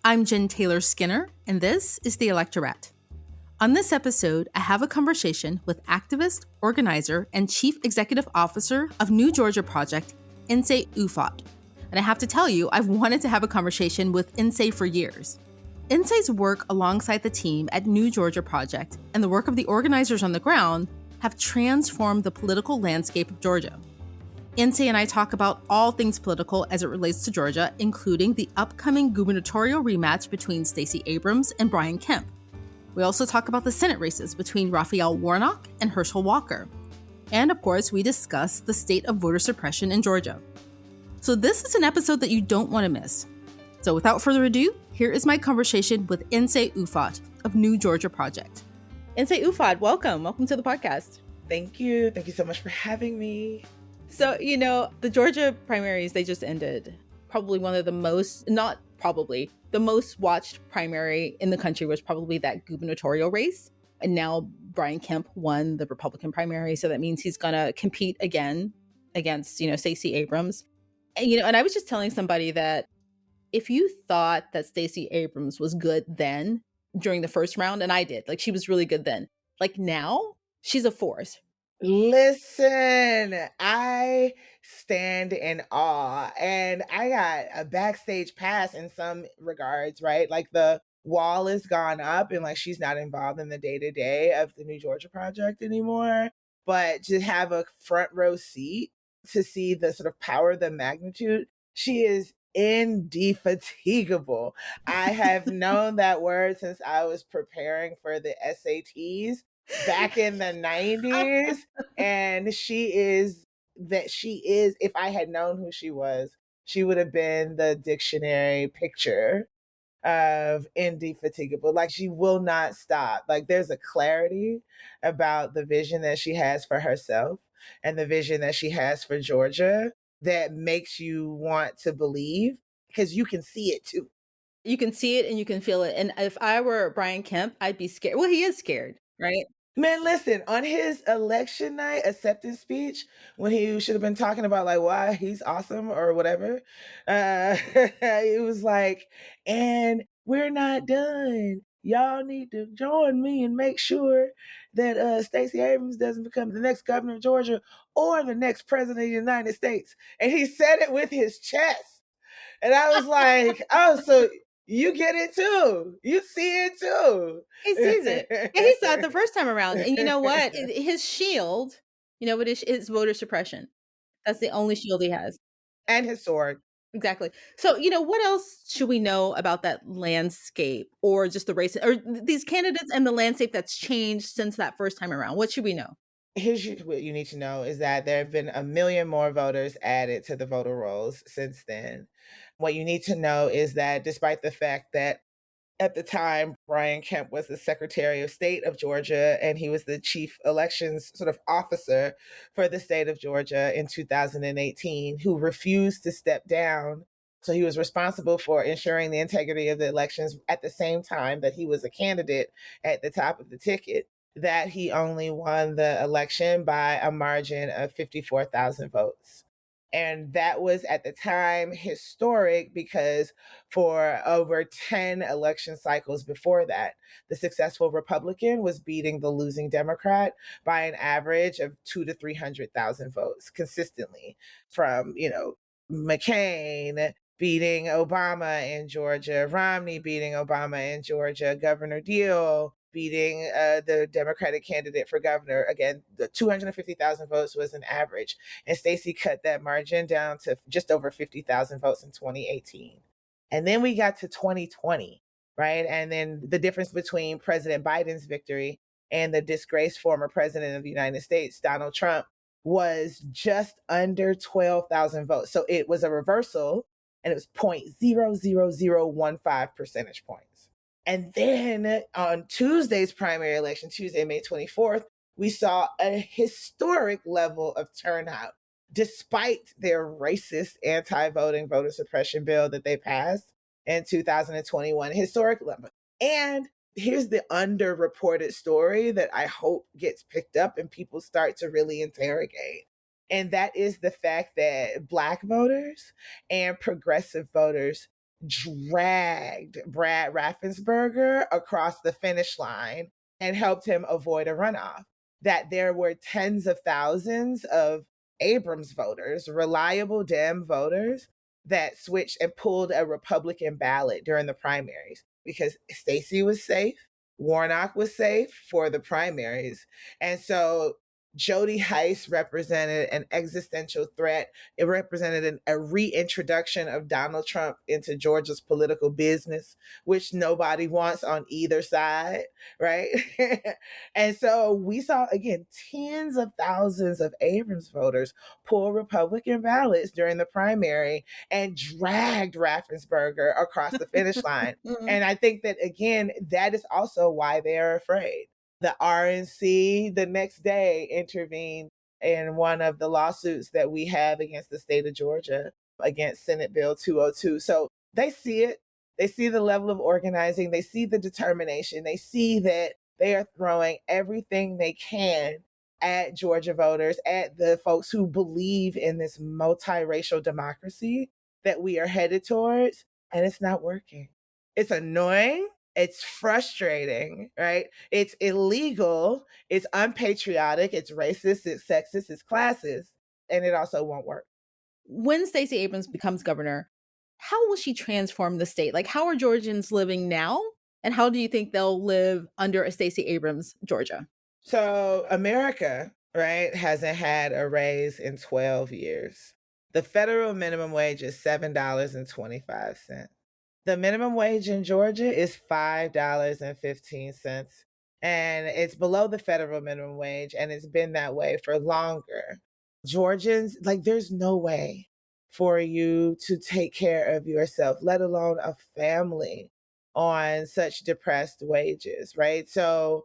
I'm Jen Taylor Skinner, and this is the Electorette. On this episode, I have a conversation with activist, organizer, and chief executive officer of New Georgia Project, Nsé Ufot. And I have to tell you, I've wanted to have a conversation with Nsé for years. Nsé's work alongside the team at New Georgia Project and the work of the organizers on the ground have transformed the political landscape of Georgia. Nsé and I talk about all things political as it relates to Georgia, including the upcoming gubernatorial rematch between Stacey Abrams and Brian Kemp. We also talk about the Senate races between Raphael Warnock and Herschel Walker. And of course, we discuss the state of voter suppression in Georgia. So this is an episode that you don't want to miss. So without further ado, here is my conversation with Nsé Ufot of New Georgia Project. Nsé Ufot, welcome. Welcome to the podcast. Thank you. Thank you so much for having me. So, the Georgia primaries, they just ended. Probably one of the most, not probably, the most watched primary in the country was probably that gubernatorial race. And now Brian Kemp won the Republican primary. So that means he's going to compete again against, Stacey Abrams. And I was just telling somebody that if you thought that Stacey Abrams was good then during the first round, and I did, she was really good then, now she's a force. Listen, I stand in awe, and I got a backstage pass in some regards, right? The wall has gone up and she's not involved in the day-to-day of the New Georgia Project anymore, but to have a front row seat to see the sort of power, the magnitude, she is indefatigable. I have known that word since I was preparing for the SATs back in the 90s. And she is, if I had known who she was, she would have been the dictionary picture of indefatigable. She will not stop. There's a clarity about the vision that she has for herself and the vision that she has for Georgia that makes you want to believe, because you can see it too. You can see it and you can feel it. And if I were Brian Kemp, I'd be scared. Well, he is scared, right? Man, listen, on his election night acceptance speech, when he should have been talking about why he's awesome or whatever, it was and we're not done. Y'all need to join me and make sure that Stacey Abrams doesn't become the next governor of Georgia or the next president of the United States. And he said it with his chest. And I was like, oh, so you get it too. You see it too. He sees it. Yeah, he saw it the first time around. And you know what? His shield, what is voter suppression. That's the only shield he has. And his sword. Exactly. So, what else should we know about that landscape or just the race or these candidates and the landscape that's changed since that first time around? What should we know? Here's what you need to know is that there have been 1 million more voters added to the voter rolls since then. What you need to know is that despite the fact that at the time, Brian Kemp was the Secretary of State of Georgia, and he was the chief elections sort of officer for the state of Georgia in 2018, who refused to step down. So he was responsible for ensuring the integrity of the elections at the same time that he was a candidate at the top of the ticket, that he only won the election by a margin of 54,000 votes. And that was at the time historic because for over 10 election cycles before that, the successful Republican was beating the losing Democrat by an average of 200,000 to 300,000 votes consistently, from, McCain beating Obama in Georgia, Romney beating Obama in Georgia, Governor Deal beating the Democratic candidate for governor. Again, the 250,000 votes was an average. And Stacey cut that margin down to just over 50,000 votes in 2018. And then we got to 2020, right? And then the difference between President Biden's victory and the disgraced former president of the United States, Donald Trump, was just under 12,000 votes. So it was a reversal, and it was 0.00015 percentage points. And then on Tuesday's primary election, Tuesday, May 24th, we saw a historic level of turnout, despite their racist anti-voting voter suppression bill that they passed in 2021, historic level. And here's the underreported story that I hope gets picked up and people start to really interrogate. And that is the fact that Black voters and progressive voters dragged Brad Raffensperger across the finish line and helped him avoid a runoff. That there were tens of thousands of Abrams voters, reliable Dem voters, that switched and pulled a Republican ballot during the primaries because Stacey was safe, Warnock was safe for the primaries. And so Jody Heiss represented an existential threat. It represented a reintroduction of Donald Trump into Georgia's political business, which nobody wants on either side, right? And so we saw, again, tens of thousands of Abrams voters pull Republican ballots during the primary and dragged Raffensperger across the finish line. And I think that, again, that is also why they're afraid. The RNC the next day intervened in one of the lawsuits that we have against the state of Georgia against Senate Bill 202. So they see it. They see the level of organizing. They see the determination. They see that they are throwing everything they can at Georgia voters, at the folks who believe in this multiracial democracy that we are headed towards, and it's not working. It's annoying. It's frustrating, right? It's illegal. It's unpatriotic. It's racist. It's sexist. It's classist. And it also won't work. When Stacey Abrams becomes governor, how will she transform the state? Like, how are Georgians living now? And how do you think they'll live under a Stacey Abrams Georgia? So America, right, hasn't had a raise in 12 years. The federal minimum wage is $7.25. The minimum wage in Georgia is $5.15. And it's below the federal minimum wage, and it's been that way for longer. Georgians, like, there's no way for you to take care of yourself, let alone a family, on such depressed wages, right? So,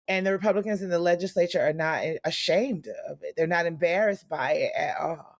and the Republicans in the legislature are not ashamed of it. They're not embarrassed by it at all.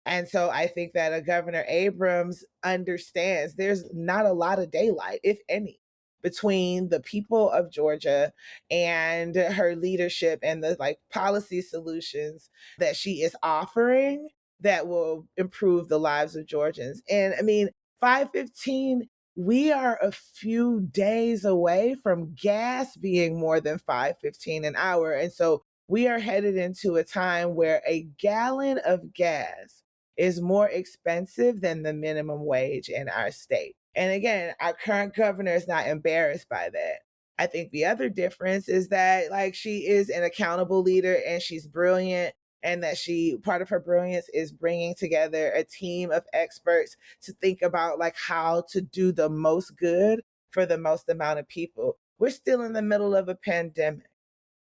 And so I think that a Governor Abrams understands there's not a lot of daylight, if any, between the people of Georgia and her leadership and the like policy solutions that she is offering that will improve the lives of Georgians. And I mean, 515, we are a few days away from gas being more than 5.15 an hour. And so we are headed into a time where a gallon of gas is more expensive than the minimum wage in our state. And again, our current governor is not embarrassed by that. I think the other difference is that, like, she is an accountable leader and she's brilliant, and that part of her brilliance is bringing together a team of experts to think about like how to do the most good for the most amount of people. We're still in the middle of a pandemic.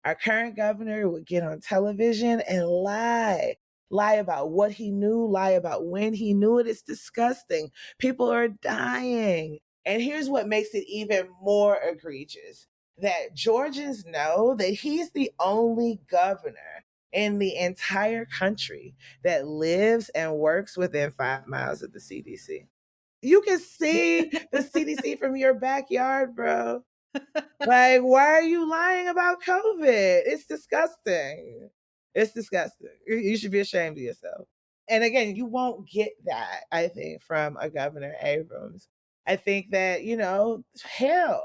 Our current governor would get on television and lie about what he knew, lie about when he knew it. It's disgusting. People are dying. And here's what makes it even more egregious, that Georgians know that he's the only governor in the entire country that lives and works within 5 miles of the CDC. You can see the CDC from your backyard, bro. Like, why are you lying about COVID? It's disgusting. It's disgusting. You should be ashamed of yourself. And again, you won't get that, I think, from a Governor Abrams. I think that, hell,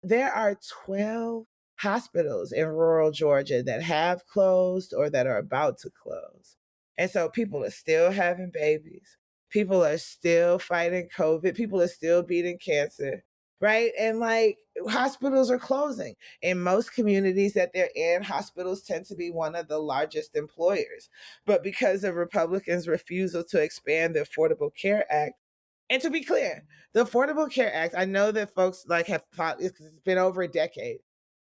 there are 12 hospitals in rural Georgia that have closed or that are about to close. And so people are still having babies. People are still fighting COVID. People are still beating cancer, right? And like, hospitals are closing. In most communities that they're in, hospitals tend to be one of the largest employers. But because of Republicans' refusal to expand the Affordable Care Act, and to be clear, the Affordable Care Act, I know that folks like have fought, it's been over a decade.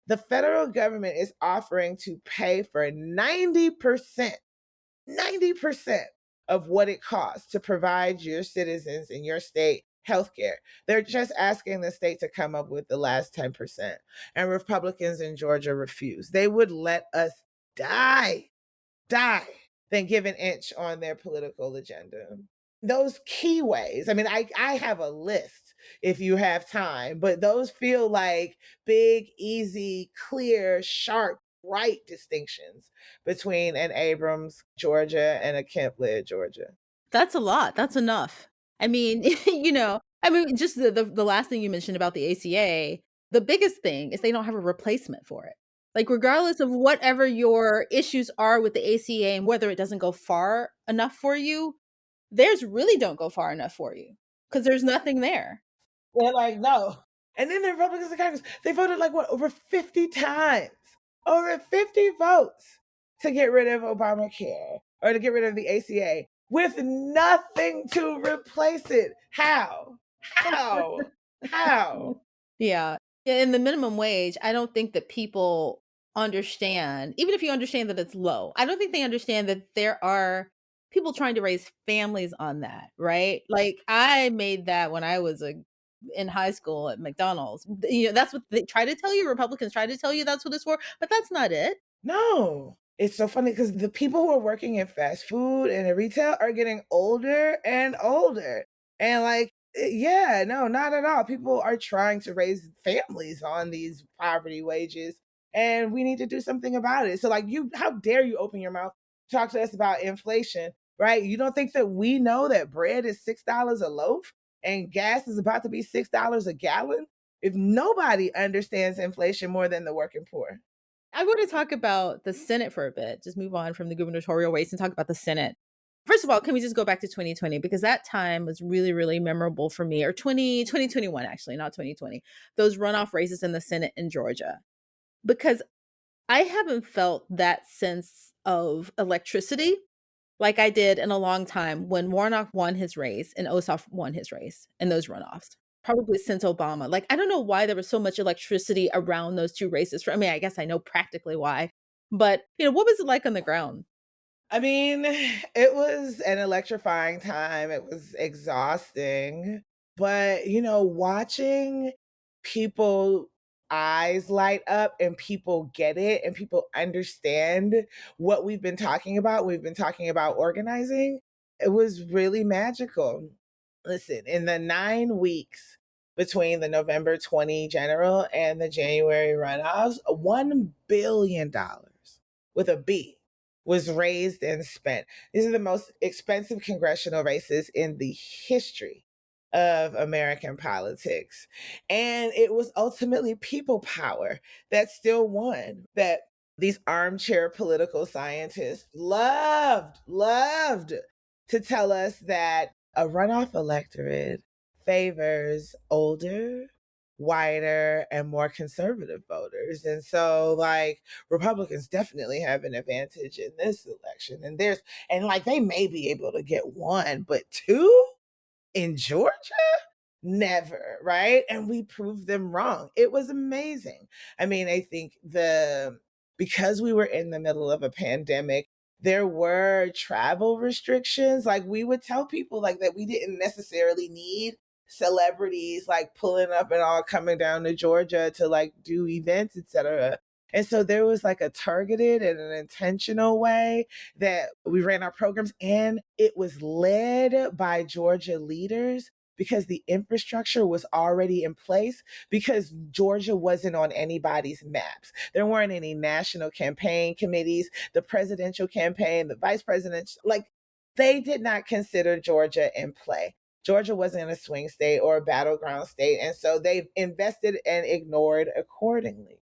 The federal government is offering to pay for 90% of what it costs to provide your citizens in your state healthcare. They're just asking the state to come up with the last 10%. And Republicans in Georgia refuse. They would let us die, than give an inch on their political agenda. Those key ways, I mean, I have a list if you have time, but those feel like big, easy, clear, sharp, right distinctions between an Abrams Georgia and a Kemp led Georgia. That's a lot. That's enough. I mean, I mean, just the last thing you mentioned about the ACA, the biggest thing is they don't have a replacement for it. Like, regardless of whatever your issues are with the ACA and whether it doesn't go far enough for you, theirs really don't go far enough for you because there's nothing there. They're like, no. And then the Republicans and Congress, they voted like what, over 50 times, over 50 votes to get rid of Obamacare or to get rid of the ACA with nothing to replace it. How? How? How? Yeah. Yeah, and the minimum wage, I don't think that people understand, even if you understand that it's low, I don't think they understand that there are people trying to raise families on that, right? Like, I made that when I was in high school at McDonald's. That's what they try to tell you. Republicans try to tell you that's what it's for, but that's not it. No. It's so funny because the people who are working in fast food and in retail are getting older and older. And like, yeah, no, not at all. People are trying to raise families on these poverty wages, and we need to do something about it. So, like, how dare you open your mouth, talk to us about inflation, right? You don't think that we know that bread is $6 a loaf and gas is about to be $6 a gallon? If nobody understands inflation more than the working poor. I want to talk about the Senate for a bit, just move on from the gubernatorial race and talk about the Senate. First of all, can we just go back to 2020? Because that time was really, really memorable for me, or 2021, actually, not 2020. Those runoff races in the Senate in Georgia. Because I haven't felt that sense of electricity like I did in a long time when Warnock won his race and Ossoff won his race in those runoffs. Probably since Obama. Like, I don't know why there was so much electricity around those two races. I mean, I guess I know practically why. But, what was it like on the ground? I mean, it was an electrifying time. It was exhausting. But, watching people eyes light up and people get it and people understand what we've been talking about. We've been talking about organizing. It was really magical. Listen, in the 9 weeks between the November 20 general and the January runoffs, $1 billion with a B was raised and spent. These are the most expensive congressional races in the history of American politics. And it was ultimately people power that still won, that these armchair political scientists loved to tell us that a runoff electorate favors older, whiter, and more conservative voters. And so, like, Republicans definitely have an advantage in this election. And they may be able to get one, but two in Georgia? Never, right? And we proved them wrong. It was amazing. I mean, I think because we were in the middle of a pandemic, there were travel restrictions. Like, we would tell people like that we didn't necessarily need celebrities like pulling up and all coming down to Georgia to like do events, etc. And so there was like a targeted and an intentional way that we ran our programs, and it was led by Georgia leaders because the infrastructure was already in place, because Georgia wasn't on anybody's maps. There weren't any national campaign committees, the presidential campaign, the vice president, like, they did not consider Georgia in play. Georgia wasn't a swing state or a battleground state. And so they invested and ignored accordingly.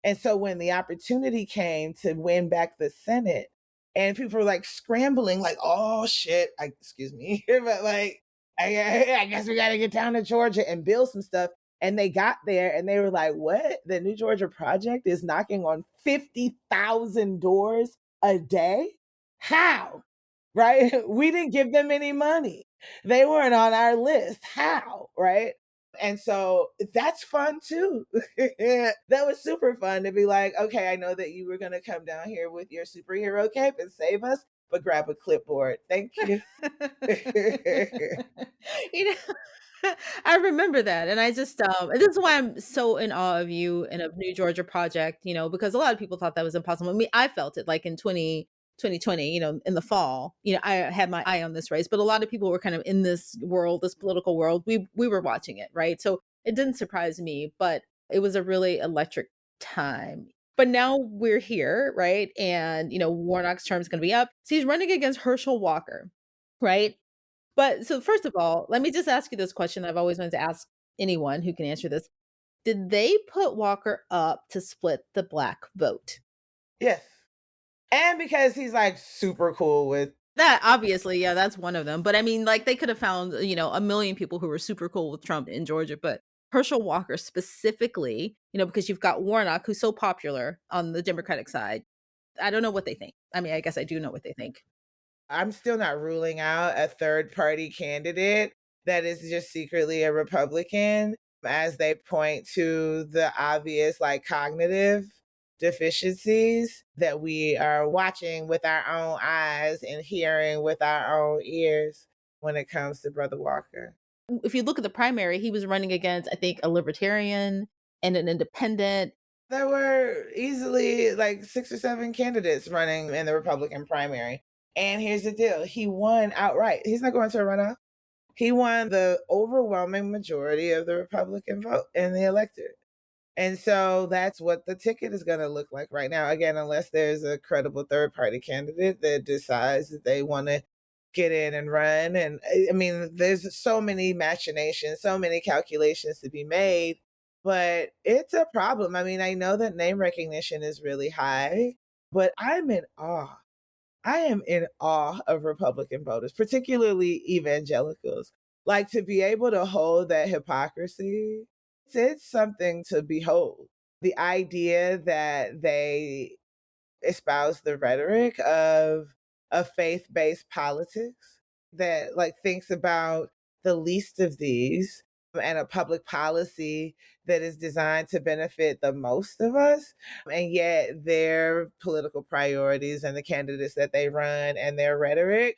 And so when the opportunity came to win back the Senate, and people were like scrambling, like, oh shit, excuse me, but like, I guess we got to get down to Georgia and build some stuff. And they got there and they were like, what? The New Georgia Project is knocking on 50,000 doors a day? How? Right? We didn't give them any money. They weren't on our list. How? Right? And so that's fun too. That was super fun to be like, okay, I know that you were going to come down here with your superhero cape and save us, but grab a clipboard. Thank you. You know, I remember that, and I just, and this is why I'm so in awe of you and of New Georgia Project, because a lot of people thought that was impossible. I mean, I felt it like in 2020, in the fall, I had my eye on this race, but a lot of people were kind of in this world, this political world. We were watching it, right? So it didn't surprise me, but it was a really electric time. But now we're here, right? And, Warnock's term is going to be up. So he's running against Herschel Walker, right? But so first of all, let me just ask you this question I've always wanted to ask anyone who can answer this. Did they put Walker up to split the Black vote? Yes. And because he's like super cool with That obviously, yeah, that's one of them. But I mean, like they could have found, a million people who were super cool with Trump in Georgia, but Herschel Walker specifically, because you've got Warnock, who's so popular on the Democratic side. I don't know what they think. I mean, I guess I do know what they think. I'm still not ruling out a third party candidate that is just secretly a Republican as they point to the obvious like cognitive deficiencies that we are watching with our own eyes and hearing with our own ears when it comes to Brother Walker. If you look at the primary, he was running against, I think, a libertarian and an independent. There were easily like 6 or 7 candidates running in the Republican primary. And here's the deal, he won outright. He's not going to a runoff. He won the overwhelming majority of the Republican vote in the electorate. And so that's what the ticket is going to look like right now. Again, unless there's a credible third party candidate that decides that they want to get in and run. And I mean, there's so many machinations, so many calculations to be made, but it's a problem. I mean, I know that name recognition is really high, but I'm in awe. I am in awe of Republican voters, particularly evangelicals. Like to be able to hold that hypocrisy, it's something to behold. The idea that they espouse the rhetoric of a faith-based politics that like thinks about the least of these and a public policy that is designed to benefit the most of us, and yet their political priorities and the candidates that they run and their rhetoric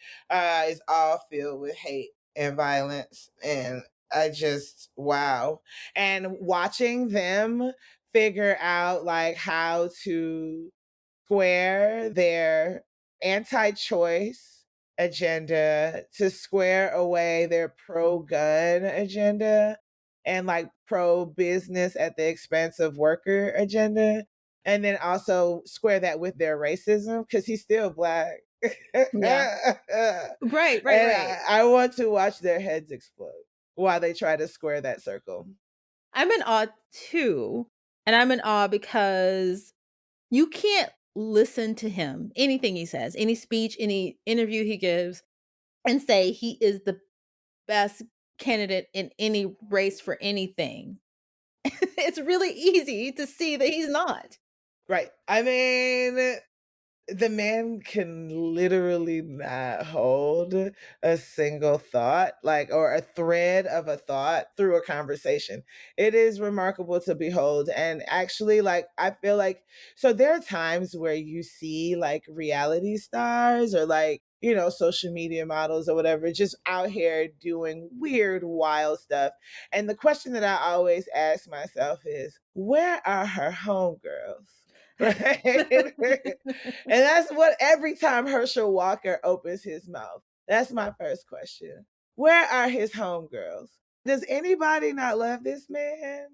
is all filled with hate and violence. And I just wow. And watching them figure out like how to square their anti-choice agenda to square away their pro-gun agenda and like pro-business at the expense of worker agenda, and then also square that with their racism because he's still Black. Yeah. Right, right, And right. I want to watch their heads explode while they try to square that circle. I'm in awe too. And I'm in awe because you can't listen to him, anything he says, any speech, any interview he gives, and say he is the best candidate in any race for anything. It's really easy to see that he's not. Right. I mean, the man can literally not hold a single thought, like, or a thread of a thought through a conversation. It is remarkable to behold. And actually, like, I feel like, so there are times where you see like reality stars or like, social media models or whatever, just out here doing weird, wild stuff. And the question that I always ask myself is, where are her homegirls? Right? And that's what every time Herschel Walker opens his mouth, that's my first question. Where are his homegirls? Does anybody not love this man?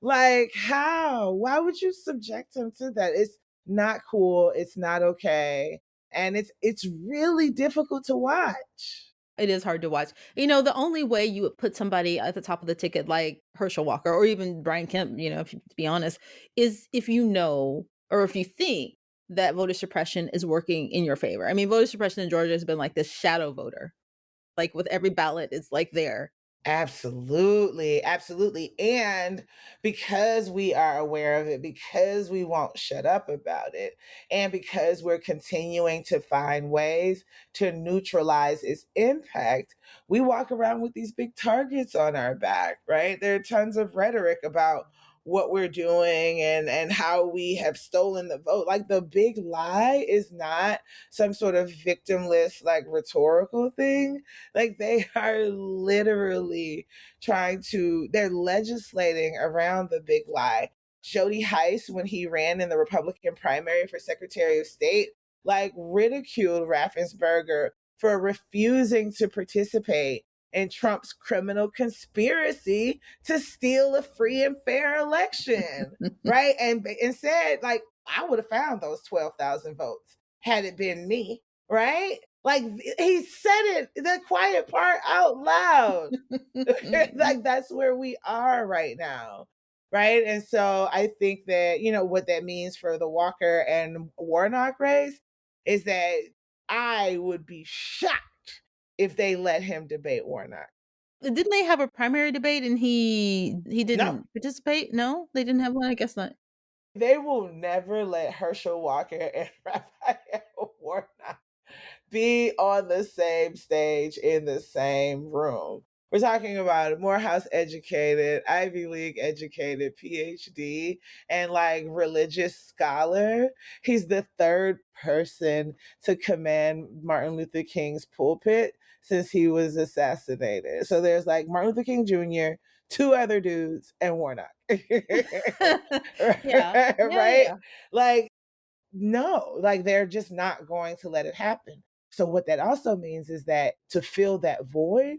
Like, how? Why would you subject him to that? It's not cool. It's not okay. And it's really difficult to watch. It is hard to watch. The only way you would put somebody at the top of the ticket like Herschel Walker or even Brian Kemp, to be honest, is if you know or if you think that voter suppression is working in your favor. I mean, voter suppression in Georgia has been like this shadow voter. Like with every ballot, it's like there. Absolutely, absolutely. And because we are aware of it, because we won't shut up about it, and because we're continuing to find ways to neutralize its impact, we walk around with these big targets on our back, right? There are tons of rhetoric about what we're doing and how we have stolen the vote. Like the big lie is not some sort of victimless, like rhetorical thing. Like they are literally they're legislating around the big lie. Jody Heiss, when he ran in the Republican primary for Secretary of State, like ridiculed Raffensperger for refusing to participate in Trump's criminal conspiracy to steal a free and fair election, right? And said, like, I would have found those 12,000 votes had it been me, right? Like, he said it, the quiet part, out loud. Like, that's where we are right now. Right. And so I think that, what that means for the Walker and Warnock race is that I would be shocked if they let him debate Warnock. Didn't they have a primary debate and he No, didn't participate? No? They didn't have one? I guess not. they will never let Herschel Walker and Raphael Warnock be on the same stage in the same room. We're talking about a Morehouse educated, Ivy League educated PhD and like religious scholar. He's the third person to command Martin Luther King's pulpit since he was assassinated. So there's like Martin Luther King Jr., two other dudes, and Warnock. Yeah. Yeah, Right? yeah. Like, no, like they're just not going to let it happen. So what that also means is that to fill that void,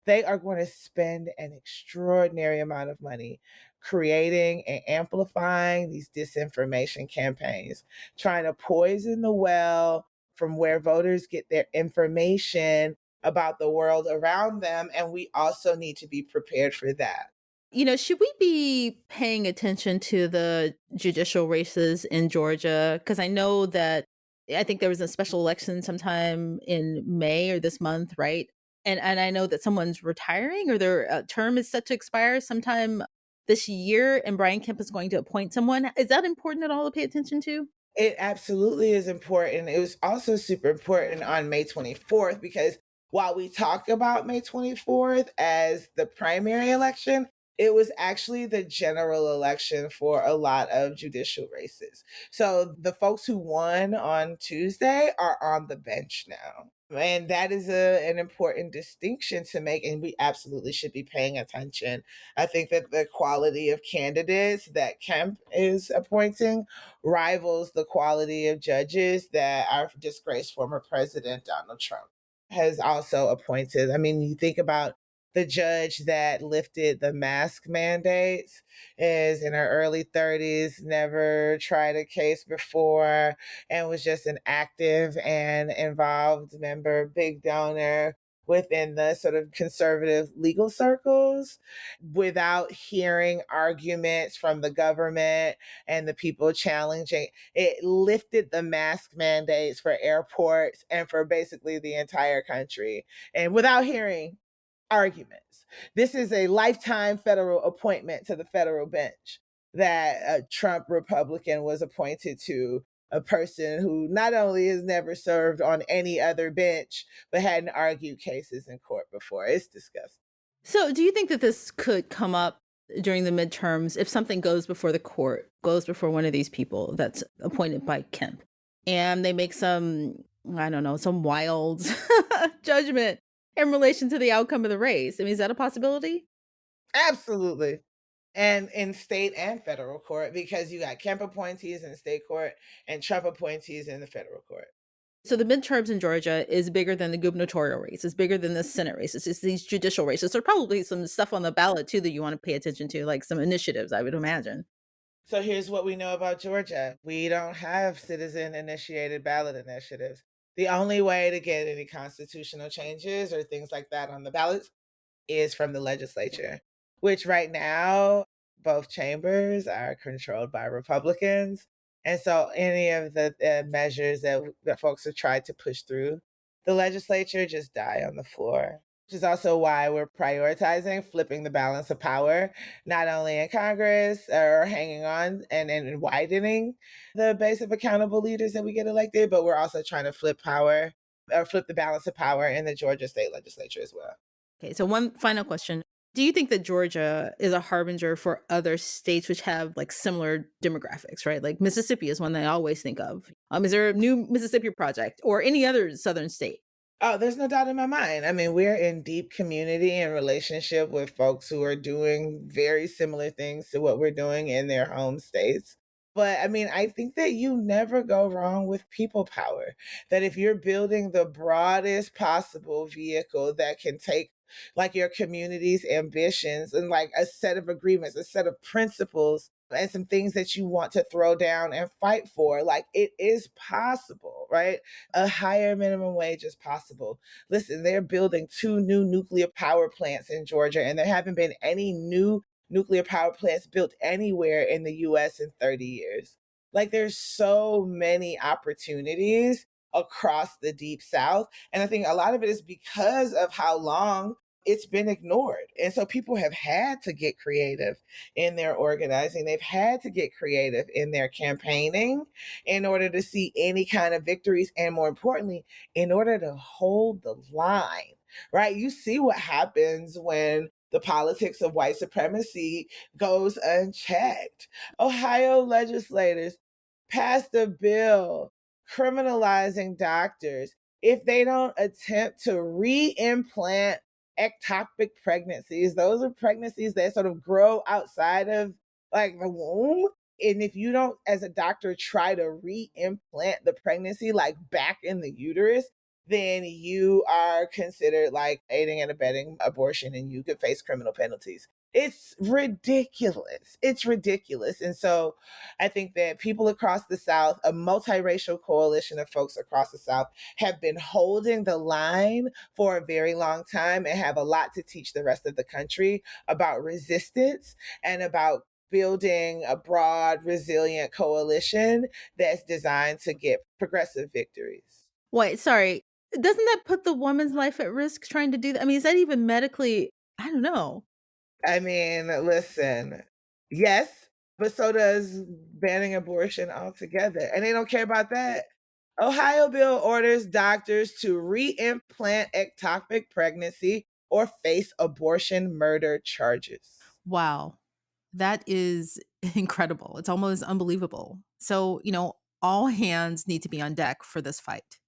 they are going to spend an extraordinary amount of money creating and amplifying these disinformation campaigns, trying to poison the well from where voters get their information about the world around them. And we also need to be prepared for that. Should we be paying attention to the judicial races in Georgia? Because I know that I think there was a special election sometime in May or this month, right? And I know that someone's retiring or their term is set to expire sometime this year, and Brian Kemp is going to appoint someone. Is that important at all to pay attention to? It absolutely is important. It was also super important on May 24th because while we talk about May 24th as the primary election, it was actually the general election for a lot of judicial races. So the folks who won on Tuesday are on the bench now. And that is an important distinction to make, and we absolutely should be paying attention. I think that the quality of candidates that Kemp is appointing rivals the quality of judges that our disgraced former president Donald Trump has also appointed. I mean, you think about the judge that lifted the mask mandates is in her early 30s, never tried a case before, and was just an active and involved member, big donor within the sort of conservative legal circles without hearing arguments from the government and the people challenging. It lifted the mask mandates for airports and for basically the entire country, and without hearing arguments. This is a lifetime federal appointment to the federal bench that a Trump Republican was appointed to, a person who not only has never served on any other bench, but hadn't argued cases in court before. It's disgusting. So, do you think that this could come up during the midterms if something goes before the court, goes before one of these people that's appointed by Kemp, and they make some, I don't know, some wild judgment in relation to the outcome of the race? I mean, is that a possibility? Absolutely. And in state and federal court, because you got Kemp appointees in state court and Trump appointees in the federal court. So the midterms in Georgia is bigger than the gubernatorial race. It's bigger than the Senate races. It's these judicial races. There's probably some stuff on the ballot too that you want to pay attention to, like some initiatives, I would imagine. So here's what we know about Georgia. We don't have citizen initiated ballot initiatives. The only way to get any constitutional changes or things like that on the ballots is from the legislature, which right now, both chambers are controlled by Republicans. And so any of the measures that folks have tried to push through the legislature just die on the floor, which is also why we're prioritizing flipping the balance of power, not only in Congress or hanging on and widening the base of accountable leaders that we get elected, but we're also trying to flip power or flip the balance of power in the Georgia state legislature as well. Okay, so one final question. Do you think that Georgia is a harbinger for other states which have like similar demographics, right? Like Mississippi is one that I always think of. Is there a new Mississippi project or any other southern state? Oh, there's no doubt in my mind. I mean, we're in deep community and relationship with folks who are doing very similar things to what we're doing in their home states. But I mean, I think that you never go wrong with people power. That if you're building the broadest possible vehicle that can take like your community's ambitions and like a set of agreements, a set of principles and some things that you want to throw down and fight for. Like it is possible, right? A higher minimum wage is possible. Listen, they're building 2 new nuclear power plants in Georgia, and there haven't been any new nuclear power plants built anywhere in the US in 30 years. Like there's so many opportunities across the deep South. And I think a lot of it is because of how long it's been ignored. And so people have had to get creative in their organizing. They've had to get creative in their campaigning in order to see any kind of victories. And more importantly, in order to hold the line, right? You see what happens when the politics of white supremacy goes unchecked. Ohio legislators passed a bill criminalizing doctors if they don't attempt to re-implant ectopic pregnancies. Those are pregnancies that sort of grow outside of like the womb. And if you don't, as a doctor, try to re-implant the pregnancy like back in the uterus, then you are considered like aiding and abetting abortion and you could face criminal penalties. It's ridiculous. It's ridiculous. And so I think that people across the South, a multiracial coalition of folks across the South, have been holding the line for a very long time and have a lot to teach the rest of the country about resistance and about building a broad, resilient coalition that's designed to get progressive victories. Wait, sorry. Doesn't that put the woman's life at risk trying to do that? I mean, is that even medically? I don't know. I mean, listen, yes, but so does banning abortion altogether. And they don't care about that. Ohio bill orders doctors to re-implant ectopic pregnancy or face abortion murder charges. Wow. That is incredible. It's almost unbelievable. So, all hands need to be on deck for this fight.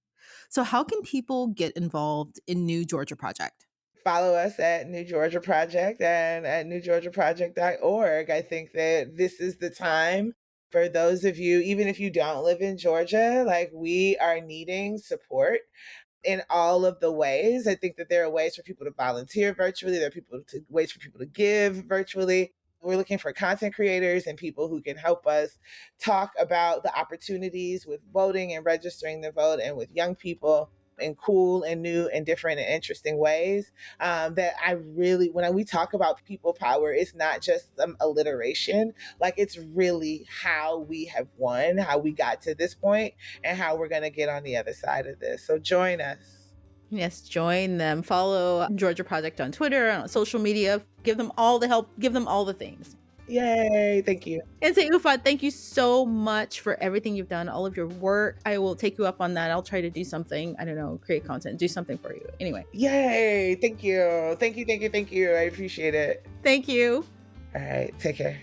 So, how can people get involved in New Georgia Project? Follow us at New Georgia Project and at newgeorgiaproject.org. I think that this is the time for those of you, even if you don't live in Georgia, like we are needing support in all of the ways. I think that there are ways for people to volunteer virtually. There are ways for people to give virtually. We're looking for content creators and people who can help us talk about the opportunities with voting and registering to vote and with young people in cool and new and different and interesting ways. That I really, when we talk about people power, it's not just some alliteration. Like it's really how we have won, how we got to this point, and how we're going to get on the other side of this. So join us. Yes, join them. Follow Georgia Project on Twitter, on social media. Give them all the help. Give them all the things. Yay. Thank you. Nsé Ufot, thank you so much for everything you've done, all of your work. I will take you up on that. I'll try to do something. I don't know, create content, do something for you. Anyway. Yay. Thank you. Thank you. Thank you. Thank you. I appreciate it. Thank you. All right. Take care.